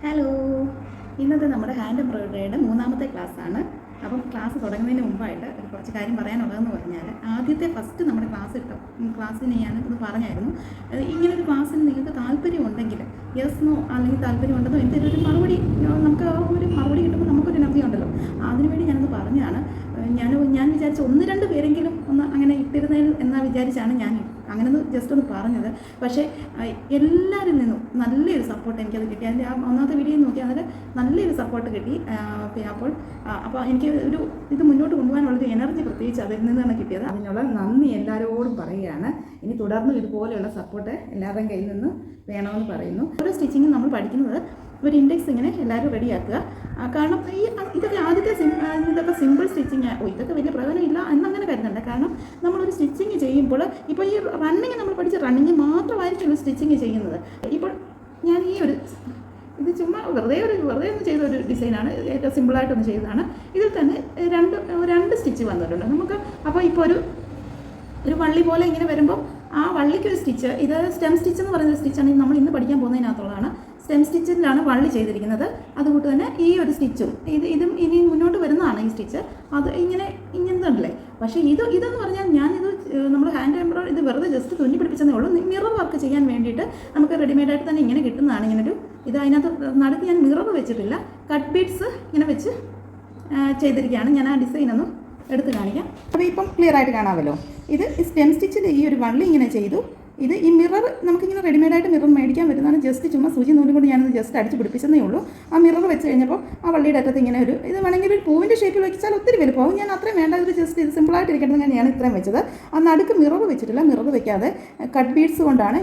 Hello, ഇന്നത്തെ നമ്മുടെ hand എംബ്രോയിഡറിയുടെ മൂന്നാമത്തെ ക്ലാസ്സാണ്. അപ്പം ക്ലാസ് തുടങ്ങുന്നതിന് മുമ്പായിട്ട് കുറച്ച് കാര്യം പറയാനുള്ളതെന്ന് പറഞ്ഞാൽ, ഫസ്റ്റ് നമ്മുടെ ക്ലാസ്സിന് ഞാനത് പറഞ്ഞായിരുന്നു, ഇങ്ങനൊരു ക്ലാസ്സിന് നിങ്ങൾക്ക് താല്പര്യമുണ്ടെങ്കിൽ യെസ് നോ അല്ലെങ്കിൽ താല്പര്യമുണ്ടെന്നോ എന്തെങ്കിലും ഒരു മറുപടി നമുക്ക് ഒരു മറുപടി കിട്ടുമ്പോൾ നമുക്കൊരു എനർജി ഉണ്ടല്ലോ. അതിനുവേണ്ടി ഞാനത് പറഞ്ഞാണ്. ഞാൻ വിചാരിച്ച 1-2 പേരെങ്കിലും ഒന്ന് അങ്ങനെ ഇട്ടിരുന്നതിൽ എന്നാ വിചാരിച്ചാണ് ഞാൻ അങ്ങനെ ജസ്റ്റ് ഒന്ന് പറഞ്ഞത്. പക്ഷേ എല്ലാവരിൽ നിന്നും നല്ലൊരു സപ്പോർട്ട് എനിക്കത് കിട്ടി. അതിൻ്റെ ഒന്നാമത്തെ വീഡിയോ നോക്കിയാൽ അതിൽ നല്ലൊരു സപ്പോർട്ട് കിട്ടി. അപ്പോൾ എനിക്ക് ഇത് മുന്നോട്ട് കൊണ്ടുപോകാനുള്ളൊരു എനർജി പ്രത്യേകിച്ച് അതിൽ നിന്നാണ് കിട്ടിയത്. അതിനുള്ള നന്ദി എല്ലാവരോടും പറയുകയാണ്. ഇനി തുടർന്നും ഇതുപോലെയുള്ള സപ്പോർട്ട് എല്ലാവരുടെയും കയ്യിൽ നിന്ന് വേണമെന്ന് പറയുന്നു. ഓരോ സ്റ്റിച്ചിങ്ങും നമ്മൾ പഠിക്കുന്നത് ഒരു ഇൻഡെക്സ് ഇങ്ങനെ എല്ലാവരും റെഡിയാക്കുക. കാരണം ഇതൊക്കെ സിമ്പിൾ സ്റ്റിച്ചിങ്, ഇതൊക്കെ വലിയ പ്രയോജനമില്ല എന്നങ്ങനെ കരുതണ്ട. കാരണം നമ്മളൊരു സ്റ്റിച്ചിങ് ചെയ്യുമ്പോൾ ഇപ്പോൾ ഈ റണ്ണിങ് നമ്മൾ പഠിച്ച റണ്ണിങ് മാത്രമായിരിക്കും സ്റ്റിച്ചിങ് ചെയ്യുന്നത്. ഇപ്പോൾ ഞാൻ ഇത് ചുമ്മാ വെറുതെ ഒന്ന് ചെയ്ത ഒരു ഡിസൈനാണ്, ഏറ്റവും സിമ്പിളായിട്ടൊന്ന് ചെയ്തതാണ്. ഇതിൽ തന്നെ രണ്ട് സ്റ്റിച്ച് വന്നിട്ടുണ്ട് നമുക്ക്. അപ്പോൾ ഇപ്പോൾ ഒരു വള്ളി പോലെ ഇങ്ങനെ വരുമ്പോൾ ആ വള്ളിക്കൊരു സ്റ്റിച്ച്, ഇത് സ്റ്റെം സ്റ്റിച്ച് എന്ന് പറയുന്ന സ്റ്റിച്ചാണ് നമ്മൾ ഇന്ന് പഠിക്കാൻ പോകുന്നതിനകത്തുള്ളതാണ്. സ്റ്റെം സ്റ്റിച്ചിലാണ് വള്ളി ചെയ്തിരിക്കുന്നത്. അതുകൊണ്ട് തന്നെ ഈ ഒരു സ്റ്റിച്ചും ഇതും ഇനി മുന്നോട്ട് വരുന്നതാണ് ഈ സ്റ്റിച്ച്. അത് ഇങ്ങനത്തെ ഉണ്ടല്ലേ. പക്ഷേ ഇതെന്ന് പറഞ്ഞാൽ നമ്മൾ ഹാൻഡ് എംബ്രോയിഡറി ഇത് വെറുതെ ജസ്റ്റ് തുന്നി പിടിപ്പിച്ചതേ ഉള്ളൂ. മിറർ വർക്ക് ചെയ്യാൻ വേണ്ടിയിട്ട് നമുക്ക് റെഡിമെയ്ഡായിട്ട് തന്നെ ഇങ്ങനെ കിട്ടുന്നതാണ്. ഇത് അതിനകത്ത് നടുക്ക് ഞാൻ മിറർ വെച്ചിട്ടില്ല, കട്ട് ബീഡ്സ് ഇങ്ങനെ വെച്ച് ചെയ്തിരിക്കുകയാണ്. ഞാൻ ആ ഡിസൈനൊന്നും എടുത്ത് കാണിക്കാം. അപ്പോൾ ഇപ്പം ക്ലിയർ ആയിട്ട് കാണാമല്ലോ. ഇത് സ്റ്റെം സ്റ്റിച്ചിൽ ഈ ഒരു വള്ളി ഇങ്ങനെ ചെയ്തു. ഈ മിറർ നമുക്കിങ്ങനെ റെഡിമെയ്ഡായിട്ട് മിറർ മേടിക്കാൻ പറ്റുന്നതാണ്. ജസ്റ്റ് ചുമ്മാ സൂചി നൂലും കൊണ്ട് ഞാനത് ജസ്റ്റ് അടിച്ച് പിടിപ്പിച്ചതേ ഉള്ളൂ. ആ മിറർ വെച്ച് കഴിഞ്ഞപ്പോൾ ആ വള്ളിയുടെ അറ്റത്ത് ഇങ്ങനെ ഇത് വേണമെങ്കിൽ ഒരു പൂവിൻ്റെ ഷേപ്പിൽ വെച്ചാൽ ഒത്തിരി വലുപ്പമാവും. ഞാൻ അത്രയും വേണ്ട, ഇത് ജസ്റ്റ് ഇത് സിമ്പിളായിട്ട് ഇരിക്കുന്നത് ഞാൻ ഇത്രയും വെച്ചത്. ആ നടുക്ക് മിറർ വെച്ചിട്ടില്ല. മിറർ വെക്കാതെ കട്ട് ബീഡ്സ് കൊണ്ടാണ്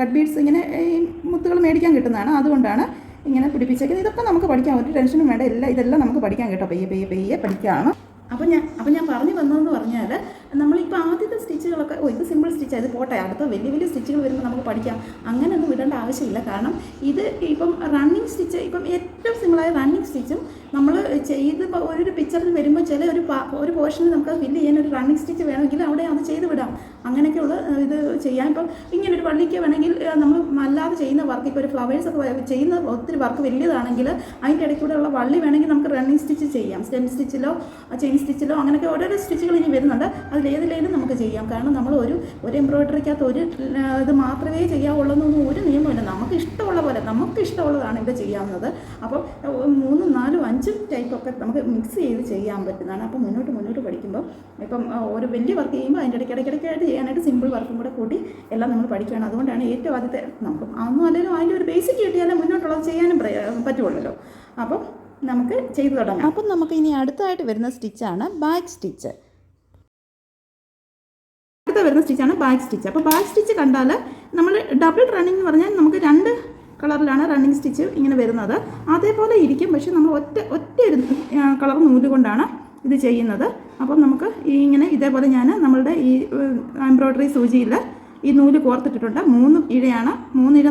കട്ട് ബീഡ്സ് ഇങ്ങനെ ഈ മുത്തുകൾ മേടിക്കാൻ കിട്ടുന്നതാണ്. അതുകൊണ്ടാണ് ഇങ്ങനെ പിടിപ്പിച്ചേക്കുന്നത്. ഇതൊക്കെ നമുക്ക് പഠിക്കാം, ഒരു ടെൻഷനും വേണ്ട. ഇതെല്ലാം നമുക്ക് പഠിക്കാം കേട്ടോ. പെയ്യെ പഠിക്കാണ്. അപ്പോൾ ഞാൻ പറഞ്ഞു വന്നതെന്ന് പറഞ്ഞാൽ, നമ്മളിപ്പോൾ ആദ്യത്തെ സ്റ്റിച്ചുകളൊക്കെ ഇത് സിമ്പിൾ സ്റ്റിച്ചാണ്, ഇത് പോട്ടെ, അടുത്ത വലിയ സ്റ്റിച്ചുകൾ വരുമ്പോൾ നമുക്ക് പഠിക്കാം. അങ്ങനെയൊന്നും വിടേണ്ട ആവശ്യമില്ല. കാരണം ഇപ്പം റണ്ണിങ് സ്റ്റിച്ച്, ഇപ്പം ഏറ്റവും സിമ്പിളായ റണ്ണിങ് സ്റ്റിച്ചും നമ്മൾ ചെയ്ത് ഒരു പിക്ചറിൽ വരുമ്പോൾ ഒരു പോർഷനിൽ നമുക്ക് ഫില്ല് ചെയ്യാൻ ഒരു റണ്ണിങ് സ്റ്റിച്ച് വേണമെങ്കിൽ അവിടെ അത് ചെയ്ത് വിടാം. അങ്ങനെയൊക്കെയുള്ള ഇത് ചെയ്യാൻ. ഇപ്പം ഇങ്ങനൊരു വള്ളിക്ക് വേണമെങ്കിൽ നമ്മൾ അല്ലാതെ ചെയ്യുന്ന വർക്ക്, ഇപ്പോൾ ഒരു ഫ്ലവേഴ്സൊക്കെ ചെയ്യുന്ന ഒത്തിരി വർക്ക് വലിയതാണെങ്കിൽ അതിൻ്റെ ഇടയ്ക്കൂടെയുള്ള വള്ളി വേണമെങ്കിൽ നമുക്ക് റണ്ണിങ് സ്റ്റിച്ച് ചെയ്യാം. സ്റ്റെം സ്റ്റിച്ചിലോ ചെയിൻ സ്റ്റിച്ചിലോ അങ്ങനെയൊക്കെ ഓരോരോ സ്റ്റിച്ചുകൾ ഇനി വരുന്നുണ്ട്. അതിലേതിലേലും നമുക്ക് ചെയ്യാം. കാരണം നമ്മൾ ഒരു എംബ്രോയിഡറിക്കകത്ത് ഇത് മാത്രമേ ചെയ്യാവുള്ളൂ ഒരു നിയമമില്ല. നമുക്ക് ഇഷ്ടമുള്ളതാണ് ഇവിടെ ചെയ്യാവുന്നത്. അപ്പം 3, 4, 5 ടൈപ്പൊക്കെ നമുക്ക് മിക്സ് ചെയ്ത് ചെയ്യാൻ പറ്റുന്നതാണ്. അപ്പം മുന്നോട്ട് പഠിക്കുമ്പോൾ ഇപ്പം ഒരു വലിയ വർക്ക് ചെയ്യുമ്പോൾ അതിൻ്റെ ഇടയ്ക്കിടയ്ക്കായിട്ട് ചെയ്യാനായിട്ട് സിമ്പിൾ വർക്കും കൂടെ കൂട്ടി എല്ലാം നമ്മൾ പഠിക്കുകയാണ്. അതുകൊണ്ടാണ് ഏറ്റവും ആദ്യത്തെ നമുക്ക് അതൊന്നും അല്ലെങ്കിലും അതിൻ്റെ ഒരു ബേസിക് കിട്ടിയാലും മുന്നോട്ടുള്ളത് ചെയ്യാനും പറ്റുള്ളൂ. അപ്പം നമുക്ക് ചെയ്തു തുടങ്ങാം. അപ്പം നമുക്ക് ഇനി അടുത്തായിട്ട് വരുന്ന സ്റ്റിച്ചാണ് ബാക്ക് സ്റ്റിച്ച്. Back stitch. അപ്പോൾ ബാക്ക് സ്റ്റിച്ച് കണ്ടാൽ നമ്മൾ ഡബിൾ റണ്ണിങ് എന്ന് പറഞ്ഞാൽ നമുക്ക് 2 കളറിലാണ് റണ്ണിങ് സ്റ്റിച്ച് ഇങ്ങനെ വരുന്നത്. അതേപോലെ ഇരിക്കും, പക്ഷെ നമ്മൾ ഒറ്റ ഒരു കളർ നൂല് കൊണ്ടാണ് ഇത് ചെയ്യുന്നത്. അപ്പം നമുക്ക് ഇതേപോലെ ഞാൻ നമ്മളുടെ ഈ എംബ്രോയിഡറി സൂചിയിൽ ഈ നൂല് കോർത്തിട്ടിട്ടുണ്ട്. 3 ഇഴ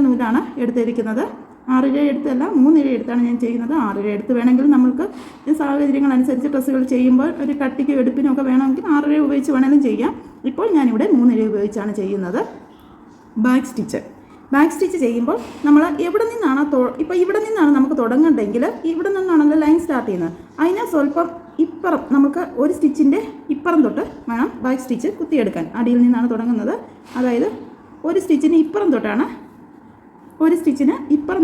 നൂലാണ് എടുത്തിരിക്കുന്നത്. 6 ഇഴ എടുത്തല്ല, 3 ഇഴ എടുത്താണ് ഞാൻ ചെയ്യുന്നത്. 6 ഇഴ എടുത്ത് വേണമെങ്കിൽ നമുക്ക് സാഹചര്യങ്ങളനുസരിച്ച് ഡ്രസ്സുകൾ ചെയ്യുമ്പോൾ ഒരു കട്ടിക്ക് എടുപ്പിനും ഒക്കെ വേണമെങ്കിൽ 6 ഇഴ ഉപയോഗിച്ച് വേണമെങ്കിലും ചെയ്യാം. ഇപ്പോൾ ഞാനിവിടെ 3 ഇഴ ഉപയോഗിച്ചാണ് ചെയ്യുന്നത്. ബാക്ക് സ്റ്റിച്ച് ചെയ്യുമ്പോൾ നമ്മൾ എവിടെ നിന്നാണ് ഇപ്പോൾ ഇവിടെ നിന്നാണ് നമുക്ക് തുടങ്ങേണ്ടതെങ്കിൽ ഇവിടെ നിന്നാണല്ലോ ലൈൻ സ്റ്റാർട്ട് ചെയ്യുന്നത്. അതിനെ സ്വല്പം ഇപ്പുറം നമുക്ക് ഒരു സ്റ്റിച്ചിൻ്റെ ഇപ്പുറം തൊട്ട് വേണം ബാക്ക് സ്റ്റിച്ച് കുത്തിയെടുക്കാൻ. അടിയിൽ നിന്നാണ് തുടങ്ങുന്നത്. അതായത് ഒരു സ്റ്റിച്ചിന് ഇപ്പുറം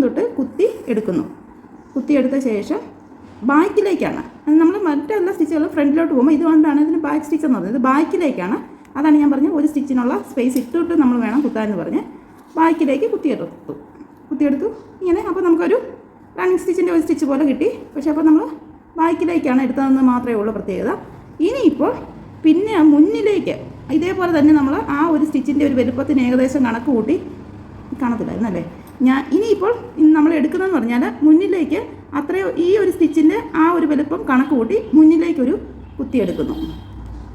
തൊട്ട് കുത്തിയെടുത്ത ശേഷം ബാക്കിലേക്കാണ് നമ്മൾ മറ്റെല്ലാ സ്റ്റിച്ചുകളും ഫ്രണ്ടിലോട്ട് പോകുമ്പോൾ. ഇതുകൊണ്ടാണ് ഇതിന് ബാക്ക് സ്റ്റിച്ച് എന്ന് പറയുന്നത്. ഇത് ബാക്കിലേക്കാണ്. അതാണ് ഞാൻ പറഞ്ഞത്, ഒരു സ്റ്റിച്ചിനുള്ള സ്പേസ് ഇട്ടിട്ട് നമ്മൾ വേണം കുത്താനെന്ന് പറഞ്ഞ് ബാക്കിലേക്ക് കുത്തിയെടുത്തു ഇങ്ങനെ. അപ്പോൾ നമുക്കൊരു റണ്ണിങ് സ്റ്റിച്ചിൻ്റെ ഒരു സ്റ്റിച്ച് പോലെ കിട്ടി. പക്ഷേ അപ്പോൾ നമ്മൾ ബാക്കിലേക്കാണ് എടുത്തതെന്ന് മാത്രമേ ഉള്ളൂ പ്രത്യേകത. ഇനിയിപ്പോൾ പിന്നെ മുന്നിലേക്ക് ഇതേപോലെ തന്നെ നമ്മൾ ആ ഒരു സ്റ്റിച്ചിൻ്റെ ഒരു വലുപ്പത്തിന് ഏകദേശം കണക്ക് കൂട്ടി കാണത്തില്ലായിരുന്നല്ലേ. ഇനിയിപ്പോൾ നമ്മൾ എടുക്കുന്നതെന്ന് പറഞ്ഞാൽ മുന്നിലേക്ക് അത്രയോ ഈ ഒരു സ്റ്റിച്ചിൻ്റെ ആ ഒരു വലുപ്പം കണക്ക് കൂട്ടി മുന്നിലേക്കൊരു കുത്തിയെടുക്കുന്നു.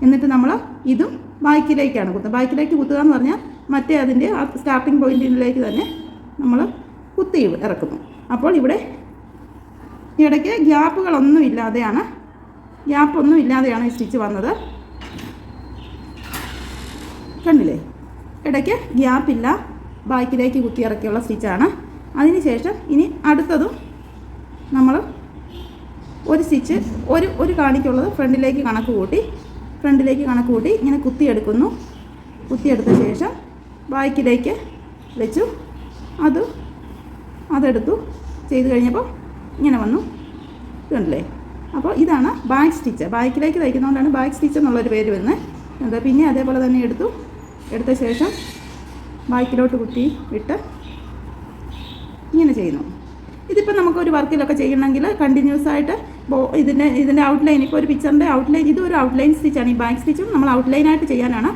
എന്നിട്ട് നമ്മൾ ഇതും ബാക്കിലേക്കാണ് കുത്തുന്നത്. ബാക്കിലേക്ക് കുത്തുക എന്ന് പറഞ്ഞാൽ മറ്റേ അതിൻ്റെ ആ സ്റ്റാർട്ടിങ് പോയിൻറ്റിലേക്ക് തന്നെ നമ്മൾ കുത്തി ഇറക്കുന്നു. അപ്പോൾ ഇവിടെ ഇടയ്ക്ക് ഗ്യാപ്പൊന്നും ഇല്ലാതെയാണ് ഈ സ്റ്റിച്ച് വന്നത്. കണ്ടില്ലേ, ഇടയ്ക്ക് ഗ്യാപ്പില്ല, ബാക്കിലേക്ക് കുത്തി ഇറക്കിയുള്ള സ്റ്റിച്ചാണ്. അതിനുശേഷം ഇനി അടുത്തതും നമ്മൾ ഒരു സ്റ്റിച്ച് ഒരു കാണിക്കുള്ളത് ഫ്രണ്ടിലേക്ക് കണക്ക് കൂട്ടി ഇങ്ങനെ കുത്തിയെടുത്ത ശേഷം ബാക്കിലേക്ക് വെച്ചു. അതെടുത്തു ചെയ്ത് കഴിഞ്ഞപ്പോൾ ഇങ്ങനെ വന്നു. ഇതുണ്ടല്ലേ. അപ്പോൾ ഇതാണ് ബാക്ക് സ്റ്റിച്ച്. ബാക്കിലേക്ക് തയ്ക്കുന്നതുകൊണ്ടാണ് ബാക്ക് സ്റ്റിച്ച് എന്നുള്ളൊരു പേര് വരുന്നത്. പിന്നെ അതേപോലെ തന്നെ എടുത്ത ശേഷം ബാക്കിലോട്ട് കുത്തി വിട്ട് ഇങ്ങനെ ചെയ്യുന്നു. ഇതിപ്പോൾ നമുക്കൊരു വർക്കിലൊക്കെ ചെയ്യണമെങ്കിൽ കണ്ടിന്യൂസ് ആയിട്ട് ഇതിൻ്റെ ഔട്ട്ലൈൻ, ഇപ്പോൾ ഒരു പിക്ചറിൻ്റെ ഔട്ട്ലൈൻ, ഇതൊരു ഔട്ട്ലൈൻ സ്റ്റിച്ചാണ്. ഈ ബാക്ക് സ്റ്റിച്ചും നമ്മൾ ഔട്ട്ലൈനായിട്ട് ചെയ്യാനാണ്,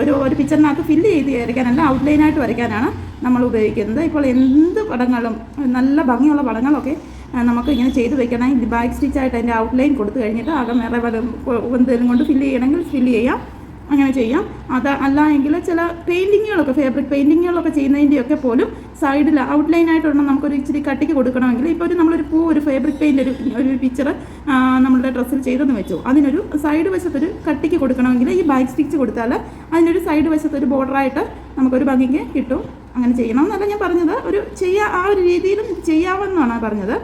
ഒരു പിക്ചറിനകത്ത് ഫില്ല് ചെയ്ത് വരയ്ക്കാനല്ല, ഔട്ട്ലൈനായിട്ട് വരയ്ക്കാനാണ് നമ്മൾ ഉപയോഗിക്കുന്നത്. ഇപ്പോൾ എന്ത് പടങ്ങളും, നല്ല ഭംഗിയുള്ള പടങ്ങളൊക്കെ നമുക്ക് ഇങ്ങനെ ചെയ്ത് വെക്കണം. ഈ ബാക്ക് സ്റ്റിച്ചായിട്ട് അതിൻ്റെ ഔട്ട്ലൈൻ കൊടുത്തു കഴിഞ്ഞിട്ട് അകം വേറെ എന്തെങ്കിലും കൊണ്ട് ഫില്ല് ചെയ്യണമെങ്കിൽ ഫില്ല് ചെയ്യാം, അങ്ങനെ ചെയ്യാം. അല്ല എങ്കിൽ ചില പെയിൻറ്റിങ്ങുകളൊക്കെ, ഫാബ്രിക് പെയിൻറ്റിങ്ങുകളൊക്കെ ചെയ്യുന്നതിൻ്റെയൊക്കെ പോലും സൈഡിൽ ഔട്ട്ലൈനായിട്ടൊന്നും നമുക്കൊരു ഇച്ചിരി കട്ടിക്ക് കൊടുക്കണമെങ്കിൽ, ഇപ്പോൾ നമ്മളൊരു ഒരു ഫാബ്രിക് പെയിൻ്റ് ഒരു പിക്ചർ നമ്മളുടെ ഡ്രസ്സിൽ ചെയ്തെന്ന് വെച്ചു, അതിനൊരു സൈഡ് വശത്തൊരു കട്ടിക്ക് കൊടുക്കണമെങ്കിൽ ഈ ബാക്ക് സ്റ്റിച്ച് കൊടുത്താൽ അതിനൊരു സൈഡ് വശത്തൊരു ബോർഡറായിട്ട് നമുക്കൊരു ഭംഗിക്ക് കിട്ടും. അങ്ങനെ ചെയ്യണമെന്നല്ല ഞാൻ പറഞ്ഞത്, ആ ഒരു രീതിയിലും ചെയ്യാമെന്നാണ് പറഞ്ഞത്.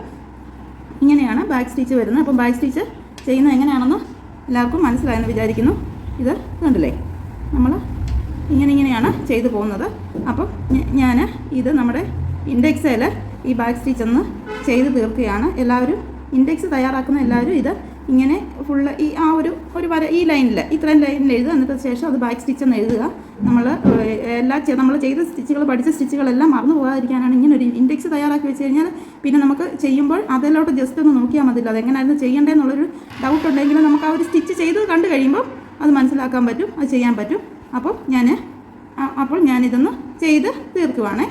ഇങ്ങനെയാണ് ബാക്ക് സ്റ്റിച്ച് വരുന്നത്. അപ്പം ബാക്ക് സ്റ്റിച്ച് ചെയ്യുന്നത് എങ്ങനെയാണെന്ന് എല്ലാവർക്കും മനസ്സിലായെന്ന് വിചാരിക്കുന്നു. ഇത് കണ്ടില്ലേ, നമ്മൾ ഇങ്ങനെയാണ് ചെയ്തു പോകുന്നത്. അപ്പം ഞാൻ ഇത് നമ്മുടെ ഇൻഡെക്സിൽ ഈ ബാക്ക് സ്റ്റിച്ച് ഒന്ന് ചെയ്ത് തീർക്കുകയാണ്. എല്ലാവരും ഇൻഡെക്സ് തയ്യാറാക്കുന്ന എല്ലാവരും ഇത് ഇങ്ങനെ ഫുള്ള് ഒരു വര ഈ ലൈനിൽ ഇത്രയും ലൈനിൽ എഴുതുക. എന്നിട്ട് ശേഷം അത് ബാക്ക് സ്റ്റിച്ച് എന്ന് എഴുതുക. നമ്മൾ ചെയ്ത സ്റ്റിച്ചുകൾ, പഠിച്ച സ്റ്റിച്ചുകളെല്ലാം മറന്നു പോകാതിരിക്കാനാണ് ഇങ്ങനെ ഒരു ഇൻഡെക്സ് തയ്യാറാക്കി വെച്ച് കഴിഞ്ഞാൽ പിന്നെ നമുക്ക് ചെയ്യുമ്പോൾ അതിലോട്ട് ജസ്റ്റ് ഒന്ന് നോക്കിയാൽ മതില്ല, അതെങ്ങനെയായിരുന്നു ചെയ്യേണ്ടതെന്നുള്ളൊരു ഡൗട്ട് ഉണ്ടെങ്കിൽ നമുക്ക് ആ ഒരു സ്റ്റിച്ച് ചെയ്ത് കണ്ടു കഴിയുമ്പോൾ അത് മനസ്സിലാക്കാൻ പറ്റും, അത് ചെയ്യാൻ പറ്റും. അപ്പോൾ ഞാനിതൊന്ന് ചെയ്ത് തീർക്കുവാണേ.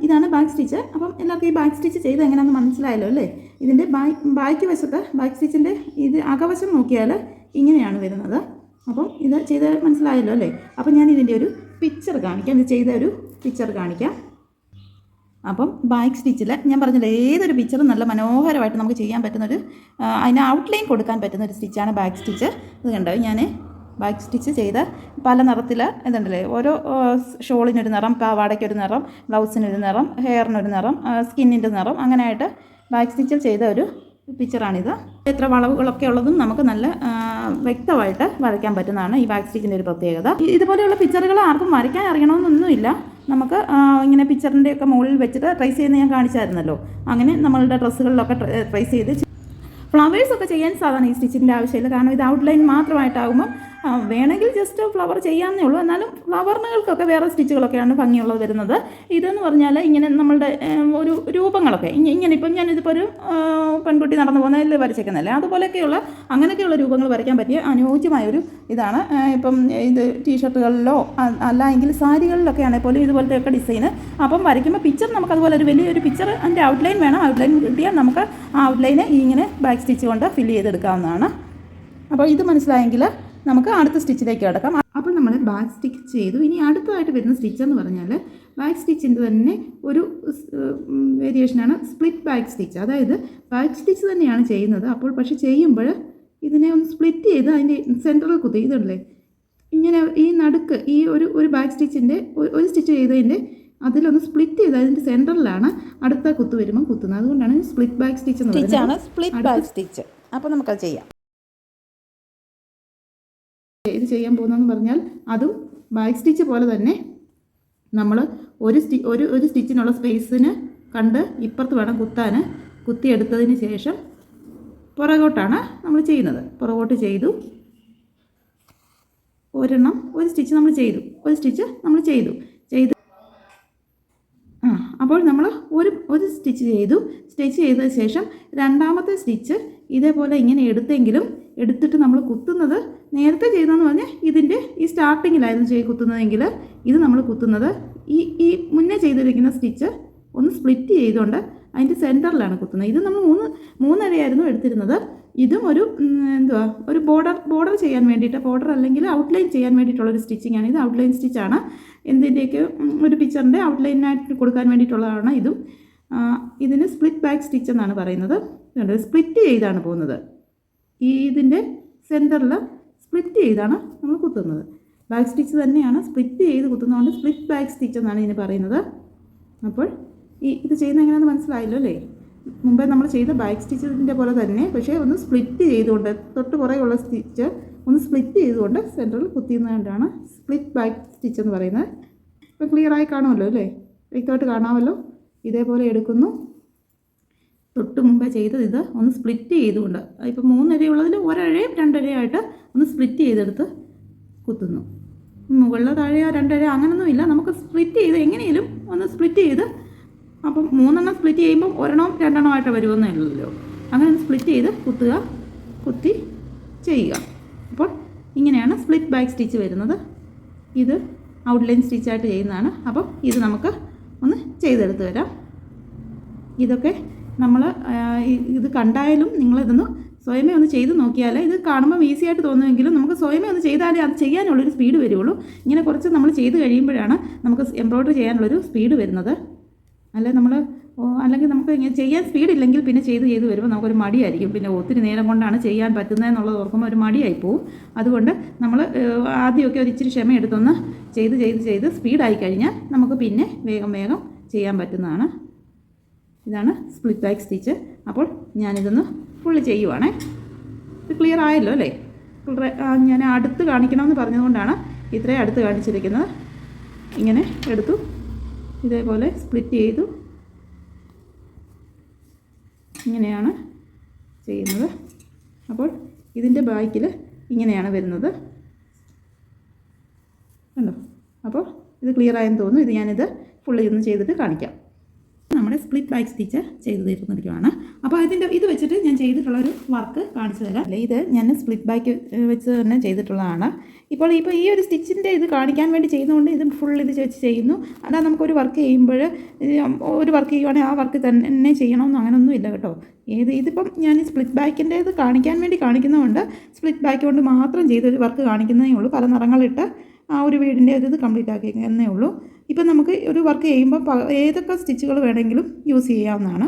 ഇതാണ് ബാക്ക് സ്റ്റിച്ച്. അപ്പം എല്ലാവർക്കും ഈ ബാക്ക് സ്റ്റിച്ച് ചെയ്ത് എങ്ങനെയാണെന്ന് മനസ്സിലായല്ലോ അല്ലേ. ഇതിൻ്റെ ബാക്ക് വശത്ത് ബാക്ക് സ്റ്റിച്ചിൻ്റെ അകവശം നോക്കിയാൽ ഇങ്ങനെയാണ് വരുന്നത്. അപ്പം ഇത് ചെയ്ത് മനസ്സിലായല്ലോ അല്ലേ. അപ്പം ഞാൻ ഇതിൻ്റെ ഒരു പിക്ചർ കാണിക്കാം, ഇത് ചെയ്ത ഒരു പിക്ചർ കാണിക്കാം. അപ്പം ബാക്ക് സ്റ്റിച്ചിൽ ഞാൻ പറഞ്ഞില്ല, ഏതൊരു പിക്ചറും നല്ല മനോഹരമായിട്ട് നമുക്ക് ചെയ്യാൻ പറ്റുന്നൊരു, അതിന് ഔട്ട്ലൈൻ കൊടുക്കാൻ പറ്റുന്നൊരു സ്റ്റിച്ചാണ് ബാക്ക് സ്റ്റിച്ച്. ഇത് കണ്ടോ, ഞാൻ ബാക്ക് സ്റ്റിച്ച് ചെയ്ത് പല നിറത്തിൽ ഇതുണ്ടല്ലേ, ഓരോ ഷോളിനൊരു നിറം, പാവാടയ്ക്കൊരു നിറം, ബ്ലൗസിനൊരു നിറം, ഹെയറിനൊരു നിറം, സ്കിന്നിൻ്റെ നിറം, അങ്ങനെയായിട്ട് ബാക്ക് സ്റ്റിച്ചിൽ ചെയ്ത ഒരു പിക്ചറാണിത്. എത്ര വളവുകളൊക്കെ ഉള്ളതും നമുക്ക് നല്ല വ്യക്തമായിട്ട് വരയ്ക്കാൻ പറ്റുന്നതാണ് ഈ ബാക്ക് സ്റ്റിച്ചിൻ്റെ ഒരു പ്രത്യേകത. ഇതുപോലെയുള്ള പിക്ചറുകൾ ആർക്കും വരയ്ക്കാൻ അറിയണമെന്നൊന്നുമില്ല. നമുക്ക് ഇങ്ങനെ പിക്ചറിൻ്റെയൊക്കെ മുകളിൽ വെച്ചിട്ട് ട്രേസ് ചെയ്യുന്നത് ഞാൻ കാണിച്ചായിരുന്നല്ലോ. അങ്ങനെ നമ്മളുടെ ഡ്രസ്സുകളിലൊക്കെ ട്രേസ് ചെയ്ത് ഫ്ലവേഴ്സൊക്കെ ചെയ്യാൻ സാധാരണ ഈ സ്റ്റിച്ചിൻ്റെ ആവശ്യമില്ല. കാരണം ഇത് ഔട്ട്ലൈൻ മാത്രമായിട്ടാകുമ്പോൾ വേണമെങ്കിൽ ജസ്റ്റ് ഫ്ലവർ ചെയ്യാമെന്നേ ഉള്ളൂ. എന്നാലും ഫ്ലവറിനുകൾക്കൊക്കെ വേറെ സ്റ്റിച്ചുകളൊക്കെയാണ് ഭംഗിയുള്ളത് വരുന്നത്. ഇതെന്ന് പറഞ്ഞാൽ ഇങ്ങനെ നമ്മളുടെ ഒരു രൂപങ്ങളൊക്കെ ഇങ്ങനെ, ഇപ്പം ഞാനിതിപ്പോൾ ഒരു പെൺകുട്ടി നടന്നു പോകുന്നതിൽ വരച്ചേക്കുന്നതല്ലേ, അതുപോലെയൊക്കെയുള്ള അങ്ങനെയൊക്കെയുള്ള രൂപങ്ങൾ വരയ്ക്കാൻ പറ്റിയ അനുയോജ്യമായൊരു ഇതാണ്. ഇപ്പം ഇത് ടീഷർട്ടുകളിലോ അല്ല എങ്കിൽ സാരികളിലൊക്കെ ആണെങ്കിൽ പോലും ഇതുപോലത്തെയൊക്കെ ഡിസൈന്. അപ്പം വരയ്ക്കുമ്പോൾ പിക്ചർ നമുക്ക് അതുപോലെ ഒരു വലിയൊരു പിക്ചർ, അതിൻ്റെ ഔട്ട്ലൈൻ വേണം. ഔട്ട്ലൈൻ കിട്ടിയാൽ നമുക്ക് ആ ഔട്ട്ലൈന് ഇങ്ങനെ ബാക്ക് സ്റ്റിച്ച് കൊണ്ട് ഫില്ല് ചെയ്തെടുക്കാവുന്നതാണ്. അപ്പോൾ ഇത് മനസ്സിലായെങ്കിൽ നമുക്ക് അടുത്ത സ്റ്റിച്ചിലേക്ക് കിടക്കാം. അപ്പോൾ നമ്മൾ ബാക്ക് സ്റ്റിച്ച് ചെയ്തു. ഇനി അടുത്തതായിട്ട് വരുന്ന സ്റ്റിച്ച് എന്ന് പറഞ്ഞാൽ ബാക്ക് സ്റ്റിച്ചിൻ്റെ തന്നെ ഒരു വേരിയേഷനാണ് സ്പ്ലിറ്റ് ബാക്ക് സ്റ്റിച്ച്. അതായത് ബാക്ക് സ്റ്റിച്ച് തന്നെയാണ് ചെയ്യുന്നത്. അപ്പോൾ പക്ഷേ ചെയ്യുമ്പോൾ ഇതിനെ ഒന്ന് സ്പ്ലിറ്റ് ചെയ്ത് അതിൻ്റെ സെൻറ്ററിൽ കുത്തി, ഇതുണ്ടല്ലേ ഇങ്ങനെ ഈ നടുക്ക് ഈ ഒരു ബാക്ക് സ്റ്റിച്ചിൻ്റെ ഒരു സ്റ്റിച്ച് ചെയ്തതിൻ്റെ അതിലൊന്ന് സ്പ്ലിറ്റ് ചെയ്ത് അതിൻ്റെ സെൻറ്ററിലാണ് അടുത്ത കുത്ത് വരുമ്പോൾ കുത്തുന്നത്. അതുകൊണ്ടാണ് സ്പ്ലിറ്റ് ബാക്ക് സ്റ്റിച്ച് എന്ന് പറയുന്നത്. Split back stitch. അപ്പോൾ നമുക്കത് ചെയ്യാം. ഇത് ചെയ്യാൻ പോകുന്നതെന്ന് പറഞ്ഞാൽ അതും ബാക്ക് സ്റ്റിച്ച് പോലെ തന്നെ നമ്മൾ ഒരു സ്റ്റിച്ചിനുള്ള സ്പേസിന് കണ്ട് ഇപ്പുറത്ത് വേണം കുത്താൻ. കുത്തിയെടുത്തതിന് ശേഷം പുറകോട്ടാണ് നമ്മൾ ചെയ്യുന്നത്. പുറകോട്ട് ചെയ്തു, ഒരു സ്റ്റിച്ച് നമ്മൾ ചെയ്തു. അപ്പോൾ നമ്മൾ ഒരു സ്റ്റിച്ച് ചെയ്തതിന് ശേഷം രണ്ടാമത്തെ സ്റ്റിച്ച് ഇതേപോലെ ഇങ്ങനെ എടുത്തിട്ട് നമ്മൾ കുത്തുന്നത് നേരത്തെ ചെയ്തതെന്ന് പറഞ്ഞാൽ ഇതിൻ്റെ ഈ സ്റ്റാർട്ടിങ്ങിലായിരുന്നു കുത്തുന്നതെങ്കിൽ ഇത് നമ്മൾ കുത്തുന്നത് ഈ മുന്നേ ചെയ്തിരിക്കുന്ന സ്റ്റിച്ച് ഒന്ന് സ്പ്ലിറ്റ് ചെയ്തുകൊണ്ട് അതിൻ്റെ സെൻറ്ററിലാണ് കുത്തുന്നത്. ഇത് നമ്മൾ മൂന്നരയായിരുന്നു എടുത്തിരുന്നത്. ഇതും ഒരു ബോർഡർ ചെയ്യാൻ വേണ്ടിയിട്ട്, ബോർഡർ അല്ലെങ്കിൽ ഔട്ട്ലൈൻ ചെയ്യാൻ വേണ്ടിയിട്ടുള്ളൊരു സ്റ്റിച്ചിങ് ആണ്. ഇത് ഔട്ട്ലൈൻ സ്റ്റിച്ചാണ്. എന്തിൻ്റെയൊക്കെ ഒരു പിക്ചറിൻ്റെ ഔട്ട്ലൈനായിട്ട് കൊടുക്കാൻ വേണ്ടിയിട്ടുള്ളതാണ് ഇതും. ഇതിന് സ്പ്ലിറ്റ് ബാക്ക് സ്റ്റിച്ച് എന്നാണ് പറയുന്നത്. സ്പ്ലിറ്റ് ചെയ്താണ് പോകുന്നത്. ഇതിൻ്റെ സെൻറ്ററിൽ സ്പ്ലിറ്റ് ചെയ്താണ് നമ്മൾ കുത്തുന്നത്. ബാക്ക് സ്റ്റിച്ച് തന്നെയാണ്, സ്പ്ലിറ്റ് ചെയ്ത് കുത്തുന്നതുകൊണ്ട് സ്പ്ലിറ്റ് ബാക്ക് സ്റ്റിച്ച് എന്നാണ് ഇതിന് പറയുന്നത്. അപ്പോൾ ഇത് ചെയ്യുന്നത് എങ്ങനെയാണെന്ന് മനസ്സിലായല്ലോ അല്ലേ. മുമ്പേ നമ്മൾ ചെയ്ത ബാക്ക് സ്റ്റിച്ചിൻ്റെ പോലെ തന്നെ, പക്ഷേ ഒന്ന് സ്പ്ലിറ്റ് ചെയ്തുകൊണ്ട് തൊട്ട് പുറകെയുള്ള സ്റ്റിച്ച് ഒന്ന് സ്പ്ലിറ്റ് ചെയ്തുകൊണ്ട് സെൻറ്ററിൽ കുത്തിയുന്നതുകൊണ്ടാണ് സ്പ്ലിറ്റ് ബാക്ക് സ്റ്റിച്ച് എന്ന് പറയുന്നത്. ഇപ്പോൾ ക്ലിയറായി കാണുമല്ലോ അല്ലേ, വ്യക്തമായിട്ട് കാണാമല്ലോ. ഇതേപോലെ എടുക്കുന്നു. തൊട്ട് മുമ്പേ ചെയ്തത് ഇത് ഒന്ന് സ്പ്ലിറ്റ് ചെയ്തുകൊണ്ട്, ഇപ്പോൾ 3 അരയുള്ളതിൽ ഒരഴയും 2 അരയായിട്ട് ഒന്ന് സ്പ്ലിറ്റ് ചെയ്തെടുത്ത് കുത്തുന്നു. മുകളിൽ താഴെയോ 2 അര അങ്ങനൊന്നുമില്ല, നമുക്ക് സ്പ്ലിറ്റ് ചെയ്ത് എങ്ങനെയും ഒന്ന് സ്പ്ലിറ്റ് ചെയ്ത്, അപ്പം 3 സ്പ്ലിറ്റ് ചെയ്യുമ്പോൾ 1 2 ആയിട്ട് വരുമെന്നല്ലോ. അങ്ങനെ ഒന്ന് സ്പ്ലിറ്റ് ചെയ്ത് കുത്തുക, കുത്തി ചെയ്യുക. അപ്പോൾ ഇങ്ങനെയാണ് സ്പ്ലിറ്റ് ബാക്ക് സ്റ്റിച്ച് വരുന്നത്. ഇത് ഔട്ട്ലൈൻ സ്റ്റിച്ചായിട്ട് ചെയ്യുന്നതാണ്. അപ്പം ഇത് നമുക്ക് ഒന്ന് ചെയ്തെടുത്ത് വരാം. ഇതൊക്കെ നമ്മൾ ഇത് കണ്ടായാലും നിങ്ങളിതൊന്ന് സ്വയമേ ഒന്ന് ചെയ്ത് നോക്കിയാൽ, ഇത് കാണുമ്പോൾ ഈസി ആയിട്ട് തോന്നുമെങ്കിലും നമുക്ക് സ്വയമേ ഒന്ന് ചെയ്താലേ അത് ചെയ്യാനുള്ളൊരു സ്പീഡ് വരുള്ളൂ. ഇങ്ങനെ കുറച്ച് നമ്മൾ ചെയ്ത് കഴിയുമ്പോഴാണ് നമുക്ക് എംബ്രോയ്ഡറി ചെയ്യാനുള്ളൊരു സ്പീഡ് വരുന്നത്. അല്ലെങ്കിൽ നമുക്ക് ഇങ്ങനെ ചെയ്യാൻ സ്പീഡില്ലെങ്കിൽ പിന്നെ ചെയ്ത് വരുമ്പോൾ നമുക്കൊരു മടിയായിരിക്കും. പിന്നെ ഒത്തിരി നേരം കൊണ്ടാണ് ചെയ്യാൻ പറ്റുന്നതെന്നുള്ളത് ഓർക്കുമ്പോൾ ഒരു മടിയായി പോവും. അതുകൊണ്ട് നമ്മൾ ആദ്യമൊക്കെ ഒരു ഇച്ചിരി ക്ഷമ എടുത്തൊന്ന് ചെയ്ത് സ്പീഡായി കഴിഞ്ഞാൽ നമുക്ക് പിന്നെ വേഗം ചെയ്യാൻ പറ്റുന്നതാണ്. ഇതാണ് സ്പ്ലിറ്റ് ബാക്ക് സ്റ്റിച്ച്. അപ്പോൾ ഞാനിതൊന്ന് ഫുള്ള് ചെയ്യുവാണേ. ഇത് ക്ലിയർ ആയല്ലോ അല്ലേ? ഞാൻ അടുത്ത് കാണിക്കണമെന്ന് പറഞ്ഞതുകൊണ്ടാണ് ഇത്രയും അടുത്ത് കാണിച്ചിരിക്കുന്നത്. ഇങ്ങനെ എടുത്തു, ഇതേപോലെ സ്പ്ലിറ്റ് ചെയ്തു. ഇങ്ങനെയാണ് ചെയ്യുന്നത്. അപ്പോൾ ഇതിൻ്റെ ബാക്കിൽ ഇങ്ങനെയാണ് വരുന്നത്, കണ്ടോ? അപ്പോൾ ഇത് ക്ലിയർ ആയെന്ന് തോന്നുന്നു. ഇത് ഞാനിത് ഫുള്ള് ഇന്ന് ചെയ്തിട്ട് കാണിക്കാം. നമ്മുടെ സ്പ്ലിറ്റ് ബാക്ക് സ്റ്റിച്ച് ചെയ്ത് തീർന്നിരിക്കുകയാണ്. അപ്പോൾ ഇത് വെച്ചിട്ട് ഞാൻ ചെയ്തിട്ടുള്ളൊരു വർക്ക് കാണിച്ചു തരാം. അല്ലേ, ഇത് ഞാൻ സ്പ്ലിറ്റ് ബാക്ക് വെച്ച് തന്നെ ചെയ്തിട്ടുള്ളതാണ്. ഇപ്പോൾ ഈ ഒരു സ്റ്റിച്ചിൻ്റെ ഇത് കാണിക്കാൻ വേണ്ടി ചെയ്യുന്നതുകൊണ്ട് ഇത് ഫുൾ ഇത് വെച്ച് ചെയ്യുന്നു. അതാ നമുക്കൊരു വർക്ക് ചെയ്യുമ്പോൾ ഒരു വർക്ക് ചെയ്യുവാണെങ്കിൽ ആ വർക്ക് തന്നെ ചെയ്യണമെന്ന് അങ്ങനെയൊന്നും ഇല്ല കേട്ടോ. ഇതിപ്പം ഞാൻ സ്പ്ലിറ്റ് ബാക്കിൻ്റെ ഇത് കാണിക്കാൻ വേണ്ടി കാണിക്കുന്നതുകൊണ്ട് സ്പ്ലിറ്റ് ബാക്ക് കൊണ്ട് മാത്രം ചെയ്തൊരു വർക്ക് കാണിക്കുന്നതേ ഉള്ളൂ. പല നിറങ്ങളിട്ട് ആ ഒരു വീടിൻ്റെ ഒരു ഇത് കംപ്ലീറ്റ് ആക്കിയെന്നേ ഉള്ളൂ. ഇപ്പം നമുക്ക് ഒരു വർക്ക് ചെയ്യുമ്പോൾ ഏതൊക്കെ സ്റ്റിച്ചുകൾ വേണമെങ്കിലും യൂസ് ചെയ്യാവുന്നതാണ്.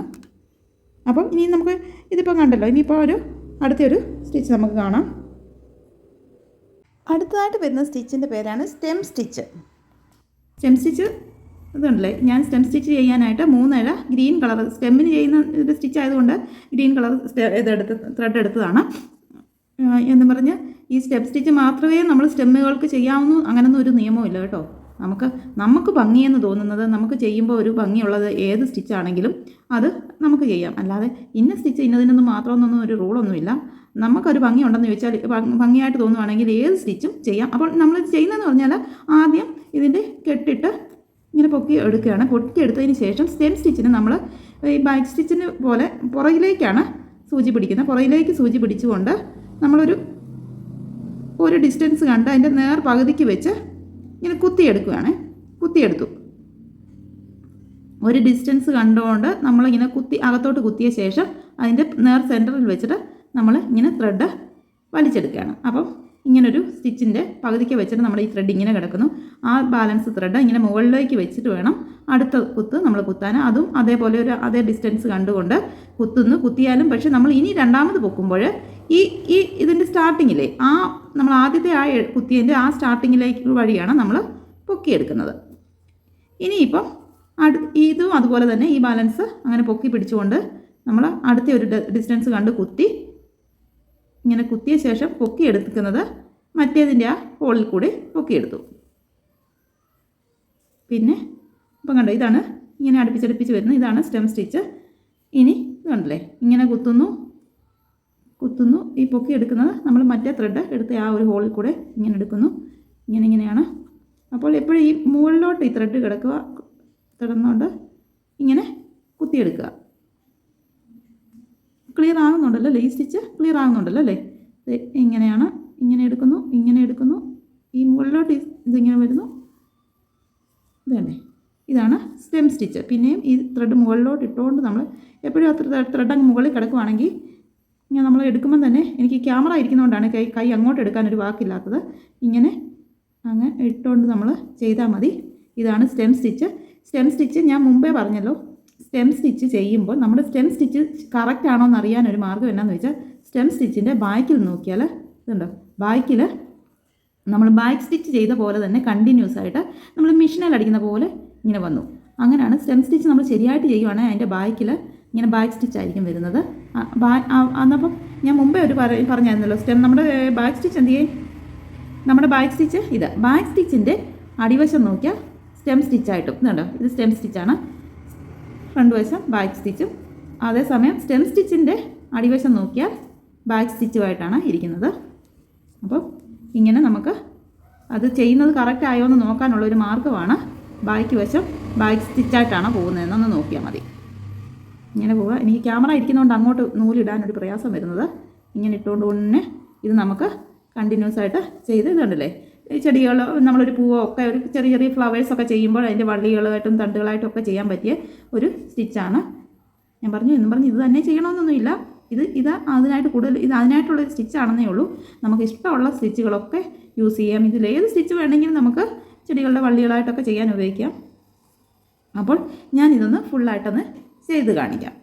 അപ്പം ഇനി നമുക്ക് ഇതിപ്പോൾ കണ്ടല്ലോ, ഇനിയിപ്പോൾ അടുത്തൊരു സ്റ്റിച്ച് നമുക്ക് കാണാം. അടുത്തതായിട്ട് വരുന്ന സ്റ്റിച്ചിൻ്റെ പേരാണ് സ്റ്റെം സ്റ്റിച്ച്. സ്റ്റെം സ്റ്റിച്ച് ഇതുണ്ടല്ലേ, ഞാൻ സ്റ്റെം സ്റ്റിച്ച് ചെയ്യാനായിട്ട് 3 അര ഗ്രീൻ കളർ സ്റ്റെമ്മിന് ചെയ്യുന്ന ഒരു സ്റ്റിച്ച് ആയതുകൊണ്ട് ഗ്രീൻ കളർ ത്രെഡ് എടുത്തതാണ്. എന്ന് പറഞ്ഞ് ഈ സ്റ്റെപ്പ് സ്റ്റിച്ച് മാത്രമേ നമ്മൾ സ്റ്റെമ്മുകൾക്ക് ചെയ്യാവുന്നു അങ്ങനൊന്നും ഒരു നിയമമില്ല കേട്ടോ. നമുക്ക് ഭംഗിയെന്ന് തോന്നുന്നത്, നമുക്ക് ചെയ്യുമ്പോൾ ഒരു ഭംഗിയുള്ളത് ഏത് സ്റ്റിച്ചാണെങ്കിലും അത് നമുക്ക് ചെയ്യാം. അല്ലാതെ ഇന്ന സ്റ്റിച്ച് ഇന്നതിനൊന്നും മാത്രമൊന്നും ഒരു റൂളൊന്നുമില്ല. നമുക്കൊരു ഭംഗിയുണ്ടെന്ന് ചോദിച്ചാൽ, ഭംഗിയായിട്ട് തോന്നുവാണെങ്കിൽ ഏത് സ്റ്റിച്ചും ചെയ്യാം. അപ്പോൾ നമ്മളിത് ചെയ്യുന്നതെന്ന് പറഞ്ഞാൽ ആദ്യം ഇതിൻ്റെ കെട്ടിട്ട് ഇങ്ങനെ പൊക്കി എടുക്കുകയാണ്. പൊക്കി എടുത്തതിന് ശേഷം സ്റ്റെം സ്റ്റിച്ചിന് നമ്മൾ ഈ ബാക്ക് സ്റ്റിച്ചിന് പോലെ പുറകിലേക്കാണ് സൂചി പിടിക്കുന്നത്. പുറകിലേക്ക് സൂചി പിടിച്ചുകൊണ്ട് നമ്മളൊരു ഡിസ്റ്റൻസ് കണ്ട് അതിൻ്റെ നേർ പകുതിക്ക് വെച്ച് ഇങ്ങനെ കുത്തിയെടുത്തു. ഒരു ഡിസ്റ്റൻസ് കണ്ടുകൊണ്ട് നമ്മളിങ്ങനെ അകത്തോട്ട് കുത്തിയ ശേഷം അതിൻ്റെ നേർ സെൻറ്ററിൽ വെച്ചിട്ട് നമ്മൾ ഇങ്ങനെ ത്രെഡ് വലിച്ചെടുക്കുകയാണ്. അപ്പം ഇങ്ങനൊരു സ്റ്റിച്ചിൻ്റെ പകുതിക്ക് വെച്ചിട്ട് നമ്മൾ ഈ ത്രെഡ് ഇങ്ങനെ കിടക്കുന്നു. ആ ബാലൻസ് ത്രെഡ് ഇങ്ങനെ മുകളിലേക്ക് വെച്ചിട്ട് വേണം അടുത്ത കുത്ത് നമ്മൾ കുത്താൻ. അതും അതേപോലെ അതേ ഡിസ്റ്റൻസ് കണ്ടുകൊണ്ട് കുത്തിയാലും പക്ഷേ നമ്മൾ ഇനി രണ്ടാമത് പൊക്കുമ്പോൾ ഇതിൻ്റെ സ്റ്റാർട്ടിങ്ങിലെ നമ്മൾ ആദ്യത്തെ കുത്തിയതിൻ്റെ സ്റ്റാർട്ടിങ്ങിലേക്ക് വഴിയാണ് നമ്മൾ പൊക്കിയെടുക്കുന്നത്. ഇനിയിപ്പം ഇതും അതുപോലെ തന്നെ ഈ ബാലൻസ് അങ്ങനെ പൊക്കി പിടിച്ചുകൊണ്ട് നമ്മൾ അടുത്ത ഒരു ഡിസ്റ്റൻസ് കണ്ട് ഇങ്ങനെ കുത്തിയ ശേഷം പൊക്കിയെടുക്കുന്നത് മറ്റേതിൻ്റെ ഹോളിൽ കൂടി പൊക്കിയെടുത്തു. പിന്നെ ഇപ്പം കണ്ടോ, ഇതാണ് ഇങ്ങനെ അടുപ്പിച്ചടുപ്പിച്ച് വരുന്നത്. ഇതാണ് സ്റ്റെം സ്റ്റിച്ച്. ഇനി ഇത് കണ്ടല്ലേ, ഇങ്ങനെ കുത്തുന്നു. ഈ പൊക്കിയെടുക്കുന്നത് നമ്മൾ മറ്റേ ത്രെഡ് എടുത്ത് ആ ഒരു ഹോളിൽ കൂടെ ഇങ്ങനെ എടുക്കുന്നു. ഇങ്ങനെയാണ്. അപ്പോൾ എപ്പോഴും ഈ മുകളിലോട്ട് ഈ ത്രെഡ് കിടന്നുകൊണ്ട് ഇങ്ങനെ കുത്തിയെടുക്കുക. ക്ലിയർ ആകുന്നുണ്ടല്ലോ അല്ലേ? ഈ സ്റ്റിച്ച് ക്ലിയർ ആകുന്നുണ്ടല്ലോ അല്ലേ? ഇങ്ങനെ എടുക്കുന്നു. ഈ മുകളിലോട്ട് ഇതിങ്ങനെ വരുന്നു. ഇതന്നെ, ഇതാണ് സ്റ്റെം സ്റ്റിച്ച്. പിന്നെയും ഈ ത്രെഡ് മുകളിലോട്ട് ഇട്ടുകൊണ്ട് നമ്മൾ എപ്പോഴും ആ ത്രെഡ് അങ്ങ് മുകളിൽ കിടക്കുവാണെങ്കിൽ നമ്മൾ എടുക്കുമ്പം തന്നെ, എനിക്ക് ക്യാമറ ഇരിക്കുന്നതുകൊണ്ടാണ് കൈ അങ്ങോട്ട് എടുക്കാനൊരു വാക്കില്ലാത്തത്, ഇങ്ങനെ അങ്ങ് ഇട്ടുകൊണ്ട് നമ്മൾ ചെയ്താൽ മതി. ഇതാണ് സ്റ്റെം സ്റ്റിച്ച്. സ്റ്റെം സ്റ്റിച്ച് ഞാൻ മുമ്പേ പറഞ്ഞല്ലോ, സ്റ്റെം സ്റ്റിച്ച് ചെയ്യുമ്പോൾ നമ്മുടെ സ്റ്റെം സ്റ്റിച്ച് കറക്റ്റ് ആണോ എന്ന് അറിയാൻ ഒരു മാർഗ്ഗം എന്നാന്ന് വെച്ചാൽ, സ്റ്റെം സ്റ്റിച്ചിൻ്റെ ബാക്കിൽ നോക്കിയാൽ ഇതുണ്ടോ, ബാക്കിൽ നമ്മൾ ബാക്ക് സ്റ്റിച്ച് ചെയ്ത പോലെ തന്നെ കണ്ടിന്യൂസ് ആയിട്ട് നമ്മൾ മെഷീനിൽ അടിക്കുന്ന പോലെ ഇങ്ങനെ വന്നു. അങ്ങനെയാണ് സ്റ്റെം സ്റ്റിച്ച് നമ്മൾ ശരിയായിട്ട് ചെയ്യുവാണെങ്കിൽ അതിൻ്റെ ബാക്കിൽ ഇങ്ങനെ ബാക്ക് സ്റ്റിച്ച് ആയിരിക്കും വരുന്നത്. അന്നപ്പം ഞാൻ മുമ്പേ ഒരു പറഞ്ഞായിരുന്നല്ലോ നമ്മുടെ ബാക്ക് സ്റ്റിച്ച് എന്ത് ചെയ്യും, നമ്മുടെ ബാക്ക് സ്റ്റിച്ച് ഇത് ബാക്ക് സ്റ്റിച്ചിൻ്റെ അടിവശം നോക്കിയാൽ സ്റ്റെം സ്റ്റിച്ചായിട്ടും ഇതുണ്ടോ, ഇത് സ്റ്റെം സ്റ്റിച്ചാണ്, ഫ്രണ്ട് വശം ബാക്ക് സ്റ്റിച്ചും. അതേസമയം സ്റ്റെം സ്റ്റിച്ചിൻ്റെ അടിവശം നോക്കിയാൽ ബാക്ക് സ്റ്റിച്ചുമായിട്ടാണ് ഇരിക്കുന്നത്. അപ്പോൾ ഇങ്ങനെ നമുക്ക് അത് ചെയ്യുന്നത് കറക്റ്റ് ആയോ എന്ന് നോക്കാനുള്ളൊരു മാർഗ്ഗമാണ് ബാക്ക് വശം ബാക്ക് സ്റ്റിച്ചായിട്ടാണ് പോകുന്നതെന്നൊന്ന് നോക്കിയാൽ മതി. ഇങ്ങനെ പോവുക. എനിക്ക് ക്യാമറ ഇരിക്കുന്നതുകൊണ്ട് അങ്ങോട്ട് നൂലിടാനൊരു പ്രയാസം വരുന്നത്. ഇങ്ങനെ ഇട്ടുകൊണ്ട് തന്നെ ഇത് നമുക്ക് കണ്ടിന്യൂസ് ആയിട്ട് ചെയ്ത് ഇതുണ്ടല്ലേ, ചെടികൾ നമ്മളൊരു പൂവോ ഒക്കെ ഒരു ചെറിയ ചെറിയ ഫ്ലവേഴ്സൊക്കെ ചെയ്യുമ്പോൾ അതിൻ്റെ വള്ളികളായിട്ടും തണ്ടുകളായിട്ടും ഒക്കെ ചെയ്യാൻ പറ്റിയ ഒരു സ്റ്റിച്ചാണ്. ഞാൻ പറഞ്ഞു ഇത് തന്നെ ചെയ്യണമെന്നൊന്നുമില്ല. ഇത് അതിനായിട്ട് കൂടുതൽ ഇത് അതിനായിട്ടുള്ളൊരു സ്റ്റിച്ചാണെന്നേ ഉള്ളൂ. നമുക്ക് ഇഷ്ടമുള്ള സ്റ്റിച്ചുകളൊക്കെ യൂസ് ചെയ്യാം. ഇതിലേത് സ്റ്റിച്ച് വേണമെങ്കിലും നമുക്ക് ചെടികളുടെ വള്ളികളായിട്ടൊക്കെ ചെയ്യാൻ ഉപയോഗിക്കാം. അപ്പോൾ ഞാനിതൊന്ന് ഫുള്ളായിട്ടൊന്ന് ചെയ്ത് കാണിക്കാം.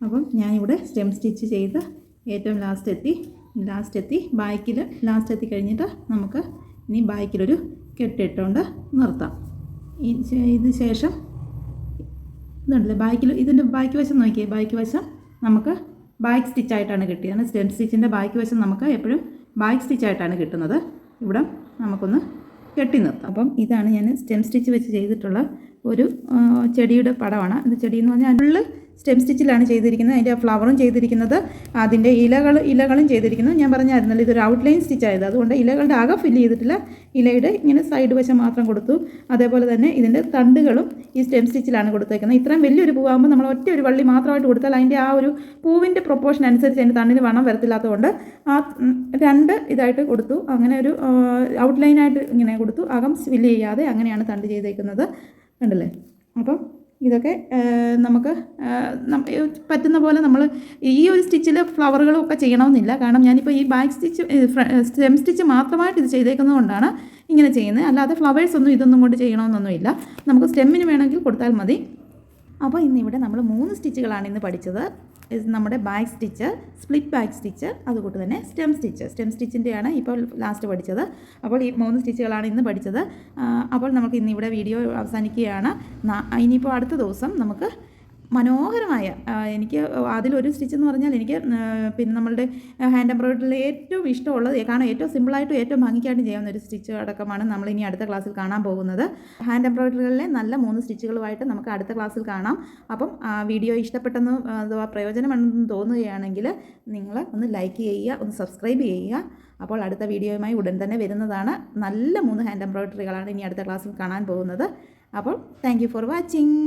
അപ്പം ഞാനിവിടെ സ്റ്റെം സ്റ്റിച്ച് ചെയ്ത് ഏറ്റവും ലാസ്റ്റ് എത്തി ബാക്കിൽ ലാസ്റ്റ് എത്തി കഴിഞ്ഞിട്ട് നമുക്ക് ഇനി ബാക്കിലൊരു കെട്ടിട്ടുകൊണ്ട് നിർത്താം. ഇത് ശേഷം ഇതുണ്ടല്ലേ ബാക്കിൽ, ഇതിൻ്റെ ബാക്ക് വശം നോക്കിയേ, ബാക്ക് വശം നമുക്ക് ബാക്ക് സ്റ്റിച്ചായിട്ടാണ് കിട്ടിയത്. സ്റ്റെം സ്റ്റിച്ചിൻ്റെ ബാക്ക് വശം നമുക്ക് എപ്പോഴും ബാക്ക് സ്റ്റിച്ചായിട്ടാണ് കിട്ടുന്നത്. ഇവിടെ നമുക്കൊന്ന് കെട്ടി നിർത്താം. അപ്പം ഇതാണ് ഞാൻ സ്റ്റെം സ്റ്റിച്ച് വെച്ച് ചെയ്തിട്ടുള്ള ഒരു ചെടിയുടെ പടമാണ്. ഇത് ചെടി എന്ന് പറഞ്ഞാൽ ഫുള്ള് സ്റ്റെം സ്റ്റിച്ചിലാണ് ചെയ്തിരിക്കുന്നത്. അതിൻ്റെ ഫ്ലവറും ചെയ്തിരിക്കുന്നത്, അതിൻ്റെ ഇലകളും ചെയ്തിരിക്കുന്നത്. ഞാൻ പറഞ്ഞായിരുന്നല്ലോ ഇതൊരു ഔട്ട്ലൈൻ സ്റ്റിച്ച് ആയത്, അതുകൊണ്ട് ഇലകളുടെ അകം ഫില്ല് ചെയ്തിട്ടില്ല. ഇലയുടെ ഇങ്ങനെ സൈഡ് വശം മാത്രം കൊടുത്തു. അതേപോലെ തന്നെ ഇതിൻ്റെ തണ്ടുകളും ഈ സ്റ്റെം സ്റ്റിച്ചിലാണ് കൊടുത്തേക്കുന്നത്. ഇത്രയും വലിയൊരു പൂവാകുമ്പോൾ നമ്മൾ ഒറ്റ ഒരു വള്ളി മാത്രമായിട്ട് കൊടുത്താൽ അതിൻ്റെ ആ ഒരു പൂവിൻ്റെ പ്രൊപ്പോർഷൻ അനുസരിച്ച് അതിൻ്റെ തണ്ടിന് വണ്ണം വരത്തില്ലാത്തതുകൊണ്ട് ആ 2 ഇതായിട്ട് കൊടുത്തു. അങ്ങനെ ഒരു ഔട്ട്ലൈനായിട്ട് ഇങ്ങനെ കൊടുത്തു, അകം ഫില്ല് ചെയ്യാതെ അങ്ങനെയാണ് തണ്ട് ചെയ്തേക്കുന്നത്. കണ്ടല്ലേ? അപ്പം ഇതൊക്കെ നമുക്ക് പറ്റുന്ന പോലെ നമ്മൾ ഈ ഒരു സ്റ്റിച്ചിൽ ഫ്ലവറുകളും ഒക്കെ ചെയ്യണമെന്നില്ല. കാരണം ഞാനിപ്പോൾ ഈ ബാക്ക് സ്റ്റിച്ച് സ്റ്റെം സ്റ്റിച്ച് മാത്രമായിട്ട് ഇത് ചെയ്തേക്കുന്നതുകൊണ്ടാണ് ഇങ്ങനെ ചെയ്യുന്നത്. അല്ലാതെ ഫ്ലവേഴ്സൊന്നും ഇതൊന്നും കൊണ്ട് ചെയ്യണമെന്നൊന്നുമില്ല. നമുക്ക് സ്റ്റെമ്മിന് വേണമെങ്കിൽ കൊടുത്താൽ മതി. അപ്പോൾ ഇന്നിവിടെ നമ്മൾ 3 സ്റ്റിച്ചുകളാണ് ഇന്ന് പഠിച്ചത്. നമ്മുടെ back stitch, split back stitch, അതുകൊണ്ട് തന്നെ സ്റ്റെം സ്റ്റിച്ചിൻ്റെയാണ് ഇപ്പോൾ ലാസ്റ്റ് പഠിച്ചത്. അപ്പോൾ ഈ 3 സ്റ്റിച്ചുകളാണ് ഇന്ന് പഠിച്ചത്. അപ്പോൾ നമുക്ക് ഇന്നിവിടെ വീഡിയോ അവസാനിക്കുകയാണ്. ഇനിയിപ്പോൾ അടുത്ത ദിവസം നമുക്ക് മനോഹരമായ, എനിക്ക് അതിലൊരു സ്റ്റിച്ച് എന്ന് പറഞ്ഞാൽ എനിക്ക് പിന്നെ നമ്മളുടെ ഹാൻഡ് എംബ്രോയിഡറിയിൽ ഏറ്റവും ഇഷ്ടമുള്ളത്, കാരണം ഏറ്റവും സിമ്പിളായിട്ടും ഏറ്റവും ഭംഗിക്കായിട്ടും ചെയ്യാവുന്ന ഒരു സ്റ്റിച്ച് അടക്കമാണ് നമ്മളിനി അടുത്ത ക്ലാസ്സിൽ കാണാൻ പോകുന്നത്. ഹാൻഡ് എംബ്രോയിഡറികളിലെ നല്ല 3 സ്റ്റിച്ചുകളുമായിട്ട് നമുക്ക് അടുത്ത ക്ലാസ്സിൽ കാണാം. അപ്പം വീഡിയോ ഇഷ്ടപ്പെട്ടെന്ന് അഥവാ പ്രയോജനമെന്ന് തോന്നുകയാണെങ്കിൽ നിങ്ങൾ ഒന്ന് ലൈക്ക് ചെയ്യുക, ഒന്ന് സബ്സ്ക്രൈബ് ചെയ്യുക. അപ്പോൾ അടുത്ത വീഡിയോയുമായി ഉടൻ തന്നെ വരുന്നതാണ്. നല്ല 3 ഹാൻഡ് എംബ്രോയിഡറികളാണ് ഇനി അടുത്ത ക്ലാസ്സിൽ കാണാൻ പോകുന്നത്. അപ്പോൾ താങ്ക് യു ഫോർ വാച്ചിങ്.